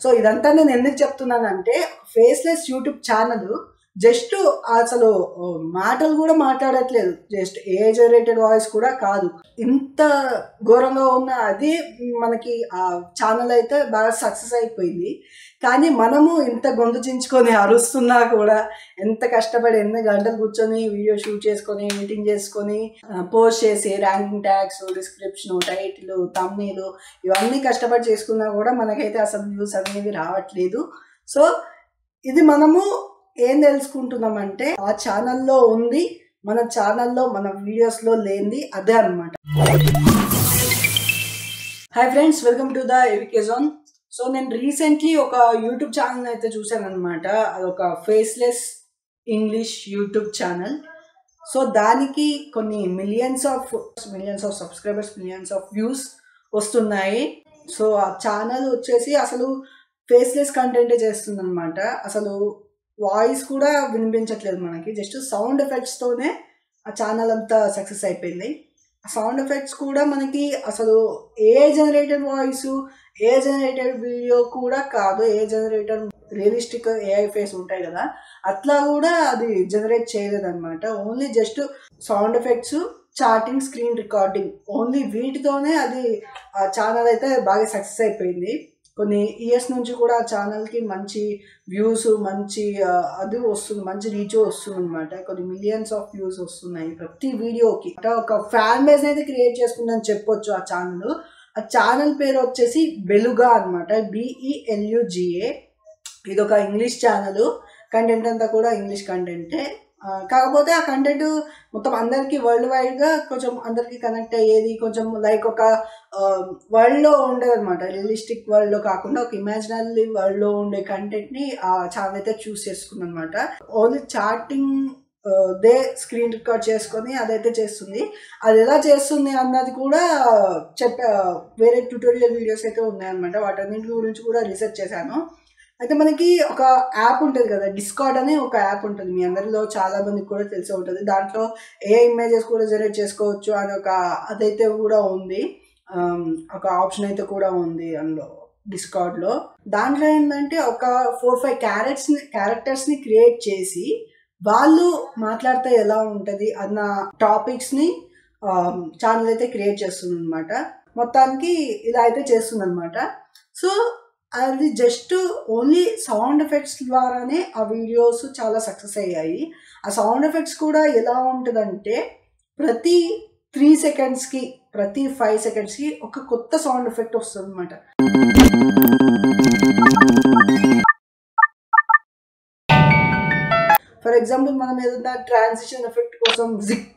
So ఇదంతా నేను ఎందుకు చెప్తున్నానంటే ఫేస్లెస్ యూట్యూబ్ ఛానల్ జస్ట్ అసలు మాటలు కూడా మాట్లాడట్లేదు, జస్ట్ ఏ జనరేటెడ్ వాయిస్ కూడా కాదు. ఇంత ఘోరంగా ఉన్న అది మనకి ఆ ఛానల్ అయితే బాగా సక్సెస్ అయిపోయింది. కానీ మనము ఇంత గొంతు చించుకొని అరుస్తున్నా కూడా, ఎంత కష్టపడి ఎన్ని గంటలు కూర్చొని వీడియో షూట్ చేసుకొని ఎడిటింగ్ చేసుకొని పోస్ట్ చేసి ranking tags, description, title, thumbnail ఇవన్నీ కష్టపడి చేసుకున్నా కూడా మనకైతే అసలు వ్యూస్ అనేవి రావట్లేదు. సో ఇది మనము ఏం తెలుసుకుంటున్నామంటే ఆ ఛానల్లో ఉంది, మన ఛానల్లో మన వీడియోస్లో లేనిది అదే అనమాట. Hi friends, welcome to the ఏవికే zone. So నేను రీసెంట్లీ ఒక యూట్యూబ్ ఛానల్ అయితే చూసాను అనమాట. అదొక faceless English YouTube channel. So దానికి కొన్ని millions of subscribers, millions of views వస్తున్నాయి. సో ఆ ఛానల్ వచ్చేసి అసలు ఫేస్లెస్ కంటెంటే చేస్తుంది అనమాట. అసలు వాయిస్ కూడా వినిపించట్లేదు మనకి, జస్ట్ సౌండ్ ఎఫెక్ట్స్తోనే ఆ ఛానల్ అంతా సక్సెస్ అయిపోయింది. ఆ సౌండ్ ఎఫెక్ట్స్ కూడా మనకి అసలు AI generated voice, AI generated video కూడా కాదు. AI generator realistic AI face ఉంటాయి కదా, అట్లా కూడా అది జనరేట్ చేయలేదన్నమాట. Only just sound effects, chatting, screen recording, only వీటితోనే అది ఆ ఛానల్ అయితే బాగా సక్సెస్ అయిపోయింది. కొన్ని ఇయర్స్ నుంచి కూడా ఆ ఛానల్కి మంచి వ్యూస్, మంచి అది వస్తుంది, మంచి రీచ్ వస్తుంది అనమాట. కొన్ని మిలియన్స్ ఆఫ్ వ్యూస్ వస్తున్నాయి ప్రతి వీడియోకి. ఒక ఫ్యాన్ బేస్ అయితే క్రియేట్ చేసుకుందని చెప్పొచ్చు ఆ ఛానల్. ఆ ఛానల్ పేరు వచ్చేసి బెలుగా అనమాట, BELUGA. ఇది ఒక ఇంగ్లీష్ ఛానల్. కంటెంట్ అంతా కూడా ఇంగ్లీష్ కంటెంటే. కాకపోతే ఆ కంటెంట్ మొత్తం అందరికీ వరల్డ్ వైడ్గా కొంచెం అందరికీ కనెక్ట్ అయ్యేది, కొంచెం లైక్ ఒక వరల్డ్లో ఉండేది అనమాట. రియలిస్టిక్ వరల్డ్లో కాకుండా ఒక ఇమాజినరీ వరల్డ్లో ఉండే కంటెంట్ని ఆ ఛానల్ అయితే చూస్ చేసుకుంది అనమాట. Only chatting they screen record చేసుకొని అదైతే చేస్తుంది. అది ఎలా చేస్తుంది అన్నది కూడా వేరే ట్యూటోరియల్ వీడియోస్ అయితే ఉన్నాయన్నమాట. వాటన్నింటి గురించి కూడా రీసెర్చ్ చేశాను. అయితే మనకి ఒక యాప్ ఉంటుంది కదా, డిస్కార్డ్ అనే ఒక యాప్ ఉంటుంది. మీ అందరిలో చాలా మందికి కూడా తెలిసి ఉంటుంది. దాంట్లో ఏ ఇమేజెస్ కూడా జనరేట్ చేసుకోవచ్చు అని అదైతే కూడా ఉంది, ఒక ఆప్షన్ అయితే కూడా ఉంది అందులో డిస్కార్డ్లో. దాంట్లో ఏంటంటే ఒక 4-5 క్యారెక్టర్స్ని క్రియేట్ చేసి వాళ్ళు మాట్లాడితే ఎలా ఉంటుంది అన్న టాపిక్స్ని ఛానల్ అయితే క్రియేట్ చేస్తుంది అనమాట. మొత్తానికి ఇలా అయితే చేస్తుంది అనమాట. సో అది జస్ట్ ఓన్లీ సౌండ్ ఎఫెక్ట్స్ ద్వారానే ఆ వీడియోస్ చాలా సక్సెస్ అయ్యాయి. ఆ సౌండ్ ఎఫెక్ట్స్ కూడా ఎలా ఉంటుందంటే ప్రతి 3 సెకండ్స్కి, ప్రతి 5 సెకండ్స్కి ఒక కొత్త సౌండ్ ఎఫెక్ట్ వస్తుంది అనమాట. ఫర్ ఎగ్జాంపుల్ మనం ఏదైనా ట్రాన్సిషన్ ఎఫెక్ట్ కోసం జిక్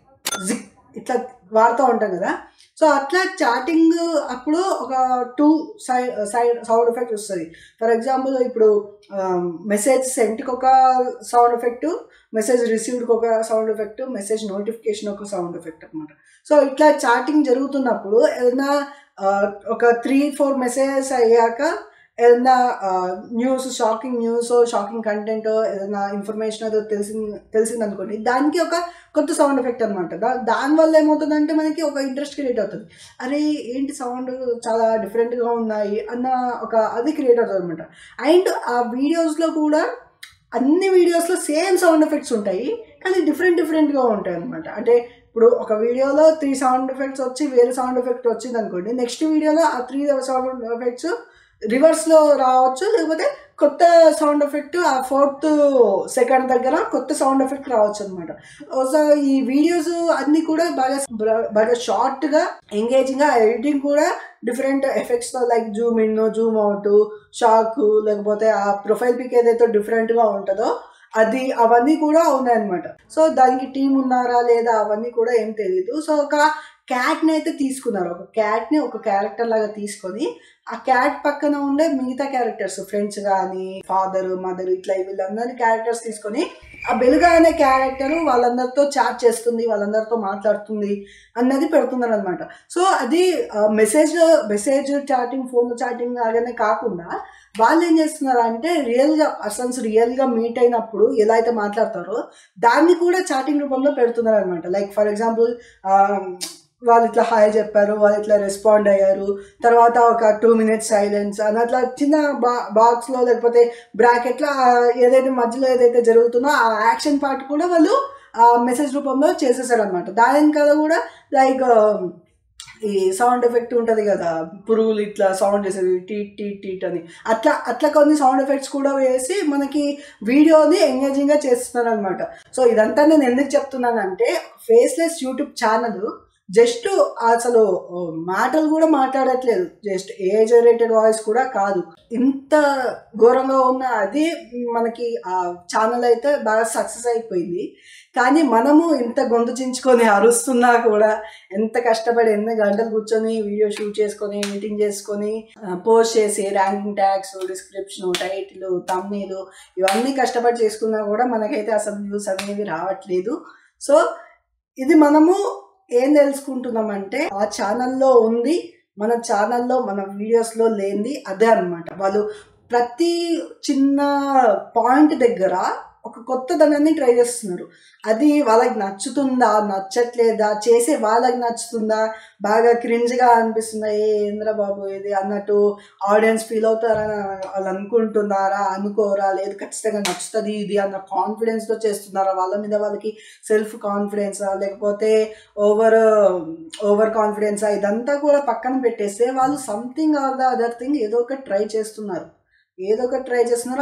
జిక్ ఇట్లా వాడుతూ ఉంటాం కదా. సో అట్లా చాటింగ్ అప్పుడు ఒక 2 సైడ్ సౌండ్ ఎఫెక్ట్ వస్తుంది. ఫర్ ఎగ్జాంపుల్ ఇప్పుడు మెసేజ్ సెంట్కి ఒక సౌండ్ ఎఫెక్ట్, మెసేజ్ రిసీవ్డ్కి ఒక సౌండ్ ఎఫెక్ట్, మెసేజ్ నోటిఫికేషన్ ఒక సౌండ్ ఎఫెక్ట్ అనమాట. సో ఇట్లా చాటింగ్ జరుగుతున్నప్పుడు ఏదైనా ఒక 3-4 మెసేజెస్ అయ్యాక ఏదైనా news, shocking news, shocking content, ఏదైనా ఇన్ఫర్మేషన్ ఏదో తెలిసింది అనుకోండి, దానికి ఒక కొత్త సౌండ్ ఎఫెక్ట్ అనమాట. దానివల్ల ఏమవుతుందంటే మనకి ఒక ఇంట్రెస్ట్ క్రియేట్ అవుతుంది. అరే ఏంటి సౌండ్ చాలా డిఫరెంట్గా ఉన్నాయి అన్న ఒక అది క్రియేట్ అవుతుంది అనమాట. అండ్ ఆ వీడియోస్లో కూడా అన్ని వీడియోస్లో సేమ్ సౌండ్ ఎఫెక్ట్స్ ఉంటాయి, కానీ డిఫరెంట్గా ఉంటాయి అనమాట. అంటే ఇప్పుడు ఒక వీడియోలో 3 సౌండ్ ఎఫెక్ట్స్ వచ్చి వేరే సౌండ్ ఎఫెక్ట్ వచ్చింది అనుకోండి, నెక్స్ట్ వీడియోలో ఆ 3 సౌండ్ ఎఫెక్ట్స్ రివర్స్లో రావచ్చు, లేకపోతే కొత్త సౌండ్ ఎఫెక్ట్ ఆ 4th సెకండ్ దగ్గర కొత్త సౌండ్ ఎఫెక్ట్ రావచ్చు అనమాట. సో ఈ వీడియోస్ అన్నీ కూడా బాగా షార్ట్గా, ఎంగేజింగ్గా, ఎడిటింగ్ కూడా డిఫరెంట్ ఎఫెక్ట్స్తో like zoom in, zoom out, shock, లేకపోతే ఆ ప్రొఫైల్ పిక్ ఏదైతే డిఫరెంట్గా ఉంటుందో అది, అవన్నీ కూడా ఉన్నాయన్నమాట. సో దానికి టీం ఉన్నారా లేదా అవన్నీ కూడా ఏం తెలియదు. సో ఒక క్యాట్ని అయితే తీసుకున్నారు. ఒక క్యాట్ని ఒక క్యారెక్టర్ లాగా తీసుకొని ఆ క్యాట్ పక్కన ఉండే మిగతా క్యారెక్టర్స్, ఫ్రెండ్స్ కానీ, ఫాదర్, మదర్, ఇట్లా వీళ్ళందరినీ క్యారెక్టర్స్ తీసుకొని ఆ బెలుగా అనే క్యారెక్టర్ వాళ్ళందరితో చాట్ చేస్తుంది, వాళ్ళందరితో మాట్లాడుతుంది అన్నది పెడుతున్నారు అనమాట. సో అది మెసేజ్ చాటింగ్, ఫోన్ చాటింగ్ లాగానే కాకుండా వాళ్ళు ఏం చేస్తున్నారు అంటే రియల్గా మీట్ అయినప్పుడు ఎలా అయితే మాట్లాడతారో దాన్ని కూడా చాటింగ్ రూపంలో పెడుతున్నారు అనమాట. లైక్ ఫర్ ఎగ్జాంపుల్ వాళ్ళు ఇట్లా హాయ్ చెప్పారు, వాళ్ళు ఇట్లా రెస్పాండ్ అయ్యారు, తర్వాత ఒక 2 minutes సైలెన్స్ అని అట్లా చిన్న బాక్స్లో లేకపోతే బ్రాకెట్లో ఏదైతే మధ్యలో ఏదైతే జరుగుతుందో ఆ యాక్షన్ పార్ట్ కూడా వాళ్ళు మెసేజ్ రూపంలో చేసేసారు అనమాట. దాని వెనకాల కూడా లైక్ ఈ సౌండ్ ఎఫెక్ట్ ఉంటుంది కదా, పురుగులు ఇట్లా సౌండ్ చేసేది టీట్ టీట్ టీట్ అని, అట్లా అట్లా కొన్ని సౌండ్ ఎఫెక్ట్స్ కూడా వేసి మనకి వీడియోని ఎంగేజింగ్గా చేస్తున్నారు అనమాట. సో ఇదంతా నేను ఎందుకు చెప్తున్నానంటే, ఫేస్లెస్ యూట్యూబ్ ఛానల్ జస్ట్ అసలు మాటలు కూడా మాట్లాడట్లేదు, జస్ట్ ఏ జనరేటెడ్ వాయిస్ కూడా కాదు, ఇంత ఘోరంగా ఉన్న అది మనకి ఆ ఛానల్ అయితే బాగా సక్సెస్ అయిపోయింది. కానీ మనము ఇంత గొంతు చించుకొని అరుస్తున్నా కూడా, ఎంత కష్టపడి ఎన్ని గంటలు కూర్చొని వీడియో షూట్ చేసుకొని ఎడిటింగ్ చేసుకొని పోస్ట్ చేసి ranking tags, description, title, thumbnail ఇవన్నీ కష్టపడి చేసుకున్నా కూడా మనకైతే అసలు వ్యూస్ అనేవి రావట్లేదు. సో ఇది మనము ఏం తెలుసుకుంటున్నామంటే, ఆ ఛానల్లో ఉంది, మన ఛానల్లో మన వీడియోస్లో లేనిది అదే అనమాట. వాళ్ళు ప్రతి చిన్న పాయింట్ దగ్గర ఒక కొత్తదనాన్ని ట్రై చేస్తున్నారు. అది వాళ్ళకి నచ్చుతుందా, నచ్చట్లేదా, చేసే వాళ్ళకి నచ్చుతుందా, బాగా క్రింజ్గా అనిపిస్తుందా, ఏంద్ర బాబు ఇది అన్నట్టు ఆడియన్స్ ఫీల్ అవుతారని వాళ్ళు అనుకుంటున్నారా, అనుకోరా, లేదు ఖచ్చితంగా నచ్చుతుంది ఇది అన్న కాన్ఫిడెన్స్తో చేస్తున్నారా, వాళ్ళ మీద వాళ్ళకి సెల్ఫ్ కాన్ఫిడెన్సా, లేకపోతే ఓవర్ కాన్ఫిడెన్సా, ఇదంతా కూడా పక్కన పెట్టేస్తే వాళ్ళు something or the other thing ఏదో ఒకటి ట్రై చేస్తున్నారు.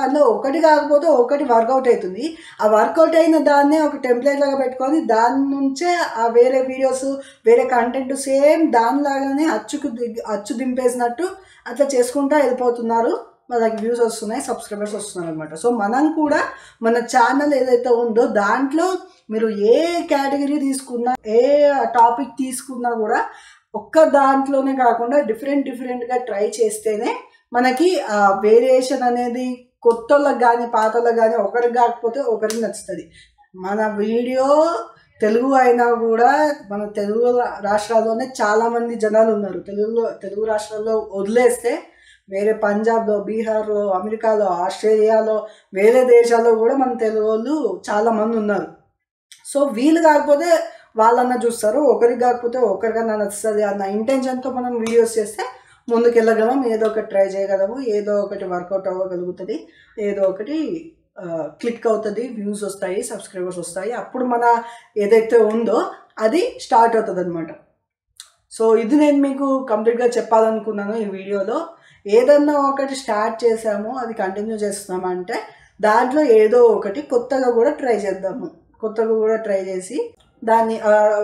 అందులో ఒకటి కాకపోతే ఒకటి వర్కౌట్ అవుతుంది. ఆ వర్కౌట్ అయిన దాన్నే ఒక టెంప్లెట్ లాగా పెట్టుకొని దాని నుంచే ఆ వేరే వీడియోస్, వేరే కంటెంట్ సేమ్ దానిలాగానే అచ్చు దింపేసినట్టు అట్లా చేసుకుంటూ వెళ్ళిపోతున్నారు. వాళ్ళకి వ్యూస్ వస్తున్నాయి, సబ్స్క్రైబర్స్ వస్తున్నారు అనమాట. సో మనం కూడా మన ఛానల్ ఏదైతే ఉందో దాంట్లో మీరు ఏ కేటగిరీ తీసుకున్నా, ఏ టాపిక్ తీసుకున్నా కూడా ఒక్క దాంట్లోనే కాకుండా డిఫరెంట్గా ట్రై చేస్తేనే మనకి వేరియేషన్ అనేది కొత్త వాళ్ళకి కానీ పాత వాళ్ళకి కానీ ఒకరికి కాకపోతే ఒకరికి నచ్చుతుంది. మన వీడియో తెలుగు అయినా కూడా మన తెలుగు రాష్ట్రాల్లోనే చాలామంది జనాలు ఉన్నారు. తెలుగు రాష్ట్రాల్లో వదిలేస్తే వేరే పంజాబ్లో, బీహార్లో, అమెరికాలో, ఆస్ట్రేలియాలో, వేరే దేశాల్లో కూడా మన తెలుగు వాళ్ళు చాలామంది ఉన్నారు. సో వీళ్ళు కాకపోతే వాళ్ళన్నా చూస్తారు, ఒకరికి కాకపోతే ఒకరికన్నా నచ్చుతుంది అన్న ఇంటెన్షన్తో మనం వీడియోస్ చేస్తే ముందుకెళ్ళగలం, ఏదో ఒకటి ట్రై చేయగలము, ఏదో ఒకటి వర్కౌట్ అవ్వగలుగుతుంది, ఏదో ఒకటి క్లిక్ అవుతుంది, వ్యూస్ వస్తాయి, సబ్స్క్రైబర్స్ వస్తాయి, అప్పుడు మన ఏదైతే ఉందో అది స్టార్ట్ అవుతుంది అనమాట. సో ఇది నేను మీకు కంప్లీట్గా చెప్పాలనుకున్నాను ఈ వీడియోలో. ఏదన్నా ఒకటి స్టార్ట్ చేసాము, అది కంటిన్యూ చేస్తున్నామంటే దాంట్లో ఏదో ఒకటి కొత్తగా కూడా ట్రై చేద్దాము, కొత్తగా కూడా ట్రై చేసి దాన్ని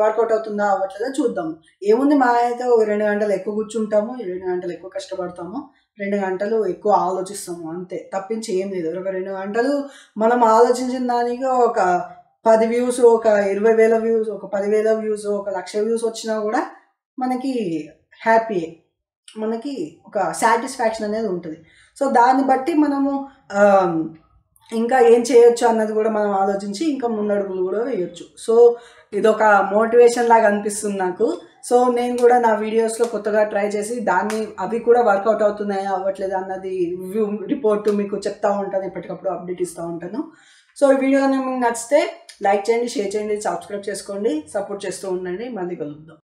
వర్కౌట్ అవుతుందా అవ్వట్లేదా చూద్దాము. ఏముంది, మా అయితే ఒక 2 గంటలు ఎక్కువ కూర్చుంటాము, 2 గంటలు ఎక్కువ కష్టపడతాము, 2 గంటలు ఎక్కువ ఆలోచిస్తాము, అంతే, తప్పించి ఏం లేదు. ఒక 2 గంటలు మనం ఆలోచించిన దానికి ఒక 10 వ్యూస్, ఒక 20,000 వ్యూస్, ఒక 10,000 వ్యూస్, ఒక 1,00,000 వ్యూస్ వచ్చినా కూడా మనకి హ్యాపీయే, మనకి ఒక సాటిస్ఫాక్షన్ అనేది ఉంటుంది. సో దాన్ని బట్టి మనము ఇంకా ఏం చేయొచ్చు అన్నది కూడా మనం ఆలోచించి ఇంకా ముందడుగులు కూడా వేయొచ్చు. సో ఇదొక మోటివేషన్ లాగా అనిపిస్తుంది నాకు. సో నేను కూడా నా వీడియోస్లో కొత్తగా ట్రై చేసి అవి కూడా వర్కౌట్ అవుతున్నాయా అవ్వట్లేదు అన్నది రిపోర్ట్ మీకు చెప్తా ఉంటాను, ఎప్పటికప్పుడు అప్డేట్ ఇస్తూ ఉంటాను. సో ఈ వీడియో మీకు నచ్చితే లైక్ చేయండి, షేర్ చేయండి, సబ్స్క్రైబ్ చేసుకోండి, సపోర్ట్ చేస్తూ ఉండండి. మళ్ళీ కలుద్దాం.